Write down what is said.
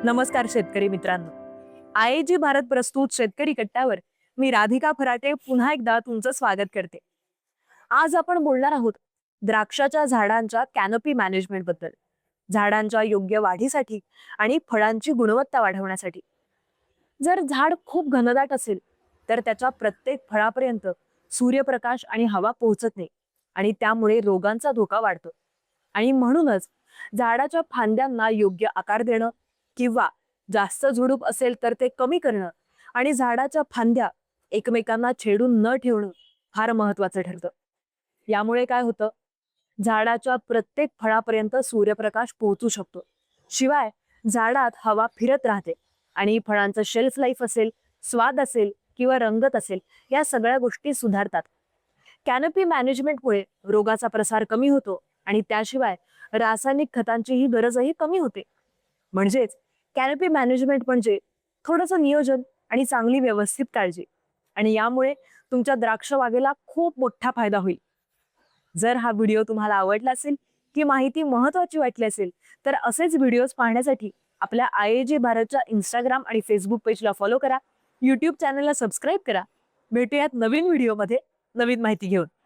नमस्कार शेतकरी मित्रांनो. आयएजी भारत प्रस्तुत शेतकरी कट्ट्यावर मी राधिका फराटे पुन्हा एकदा तुमचं स्वागत करते. आज आपण बोलणार आहोत द्राक्षाच्या झाडांच्या कॅनोपी मॅनेजमेंट बद्दल. झाडांच्या योग्य वाढीसाठी आणि फळांची गुणवत्ता वाढवण्यासाठी. जर झाड खूप घनदाट असेल तर त्याच्या प्रत्येक फळापर्यंत सूर्यप्रकाश आणि हवा पोहोचत नाही आणि त्यामुळे रोगांचा धोका वाढतो. आणि म्हणूनच झाडाच्या फांद्यांना योग्य आकार देणं किंवा जास्त झुडूप असेल तर ते कमी करणं आणि झाडाच्या फांद्या एकमेकांना छेडून न ठेवणं फार महत्वाचं ठरतं. यामुळे काय होतं, झाडाच्या प्रत्येक फळापर्यंत सूर्यप्रकाश पोहोचू शकतो. शिवाय झाडात हवा फिरत राहते आणि फळांचं शेल्फ लाईफ असेल, स्वाद असेल किंवा रंगत असेल, या सगळ्या गोष्टी सुधारतात. कॅनोपी मॅनेजमेंटमुळे रोगाचा प्रसार कमी होतो आणि त्याशिवाय रासायनिक खतांचीही गरजही कमी होते. म्हणजेच कॅनोपी मॅनेजमेंट म्हणजे थोडंसं नियोजन आणि चांगली व्यवस्थित काळजी, आणि यामुळे तुमच्या द्राक्ष बागेला खूप मोठा फायदा होईल. जर हा व्हिडिओ तुम्हाला आवडला असेल, की माहिती महत्वाची वाटली असेल, तर असेच व्हिडिओज पाहण्यासाठी आपल्या आयएजी भारतच्या इंस्टाग्राम आणि फेसबुक पेजला फॉलो करा. यूट्यूब चॅनलला सबस्क्राईब करा. भेटूयात नवीन व्हिडिओमध्ये नवीन माहिती घेऊन.